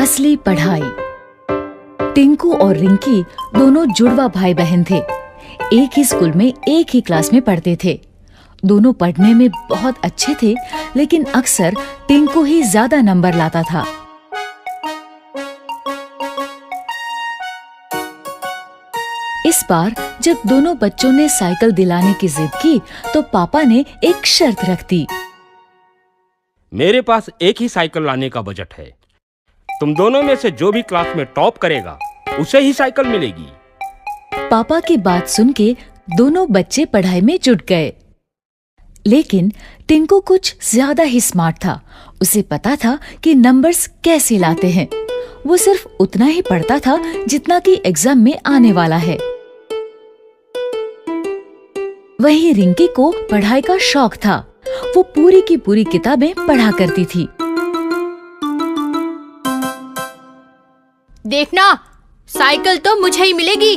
असली पढ़ाई। टिंकू और रिंकी दोनों जुड़वा भाई बहन थे। एक ही स्कूल में एक ही क्लास में पढ़ते थे। दोनों पढ़ने में बहुत अच्छे थे, लेकिन अक्सर टिंकू ही ज्यादा नंबर लाता था। इस बार जब दोनों बच्चों ने साइकिल दिलाने की जिद की, तो पापा ने एक शर्त रख दी। मेरे पास एक ही साइकिल लाने का बजट है। तुम दोनों में से जो भी क्लास में टॉप करेगा उसे ही साइकिल मिलेगी। पापा की बात सुन के दोनों बच्चे पढ़ाई में जुट गए। लेकिन टिंकू कुछ ज्यादा ही स्मार्ट था। उसे पता था कि नंबर्स कैसे लाते हैं। वो सिर्फ उतना ही पढ़ता था जितना कि एग्जाम में आने वाला है। वहीं रिंकी को पढ़ाई का शौक था। वो पूरी की पूरी किताबें पढ़ा करती थी। देखना, साइकिल तो मुझे ही मिलेगी।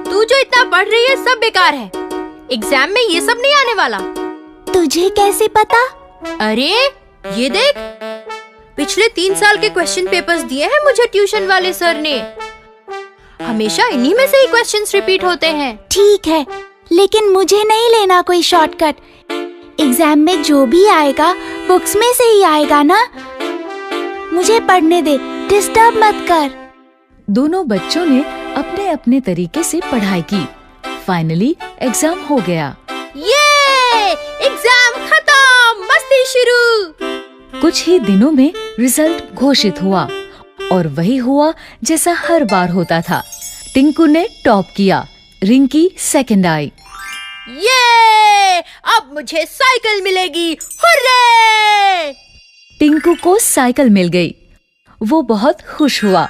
तू जो इतना पढ़ रही है सब बेकार है। एग्जाम में ये सब नहीं आने वाला। तुझे कैसे पता? अरे ये देख, पिछले 3 साल के क्वेश्चन पेपर्स दिए हैं मुझे ट्यूशन वाले सर ने। हमेशा इन्हीं में से ही क्वेश्चंस रिपीट होते हैं। ठीक है, लेकिन मुझे नहीं लेना कोई शॉर्टकट। एग्जाम में जो भी आएगा बुक्स में से ही आएगा ना। मुझे पढ़ने दे, डिस्टर्ब मत कर। दोनों बच्चों ने अपने अपने तरीके से पढ़ाई की। फाइनली एग्जाम हो गया। ये एग्जाम खत्म, मस्ती शुरू। कुछ ही दिनों में रिजल्ट घोषित हुआ और वही हुआ जैसा हर बार होता था। टिंकू ने टॉप किया, रिंकी सेकंड आई। ये अब मुझे साइकिल मिलेगी, हुर्रे! टिंकू को साइकिल मिल गई। वो बहुत खुश हुआ।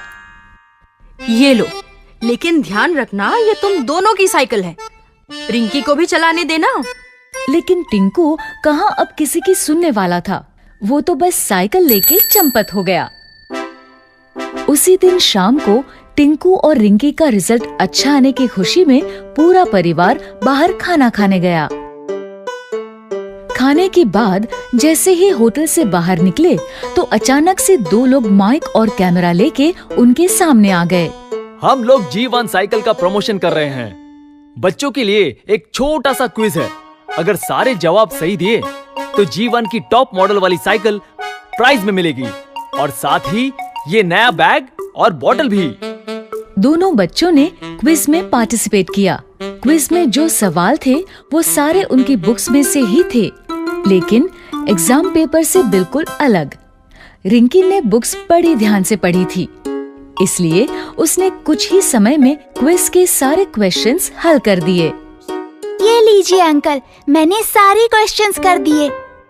ये लो, लेकिन ध्यान रखना ये तुम दोनों की साइकिल है। रिंकी को भी चलाने देना। लेकिन टिंकू कहाँ अब किसी की सुनने वाला था। वो तो बस साइकिल लेके चंपत हो गया। उसी दिन शाम को टिंकू और रिंकी का रिजल्ट अच्छा आने की खुशी में पूरा परिवार बाहर खाना खाने गया। खाने के बाद जैसे ही होटल से बाहर निकले तो अचानक से 2 लोग माइक और कैमरा लेके उनके सामने आ गए। हम लोग G1 साइकिल का प्रमोशन कर रहे हैं। बच्चों के लिए एक छोटा सा क्विज है। अगर सारे जवाब सही दिए तो G1 की टॉप मॉडल वाली साइकिल प्राइज में मिलेगी और साथ ही ये नया बैग और बॉटल भी। दोनों बच्चों ने क्विज में पार्टिसिपेट किया। क्विज में जो सवाल थे वो सारे उनकी बुक्स में से ही थे, लेकिन एग्जाम पेपर से बिल्कुल अलग। रिंकी ने बुक्स बड़ी ध्यान से पढ़ी थी, इसलिए उसने कुछ ही समय में क्विज के सारे क्वेश्चंस हल कर दिए। ये लीजिए अंकल, मैंने सारे क्वेश्चंस कर दिए।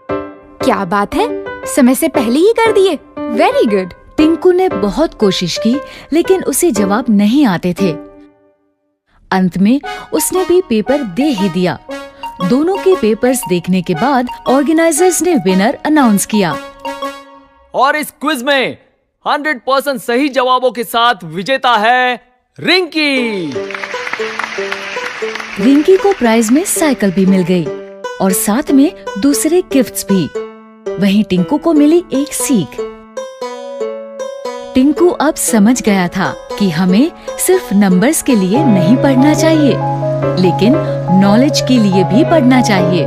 क्या बात है, समय से पहले ही कर दिए। Very good. टिंकू ने बहुत कोशिश की, लेकिन उसे जवाब नहीं आते थे। अंत में उसने भी पेपर दे ही दिया। दोनों के पेपर्स देखने के बाद ऑर्गेनाइजर्स ने विनर अनाउंस किया। और इस क्विज में 100% सही जवाबों के साथ विजेता है रिंकी। रिंकी को प्राइज में साइकिल भी मिल गई और साथ में दूसरे गिफ्ट्स भी। वहीं टिंकू को मिली एक सीख। टिंकू अब समझ गया था कि हमें सिर्फ नंबर्स के लिए नहीं पढ़ना चाहिए, लेकिन नॉलेज के लिए भी पढ़ना चाहिए।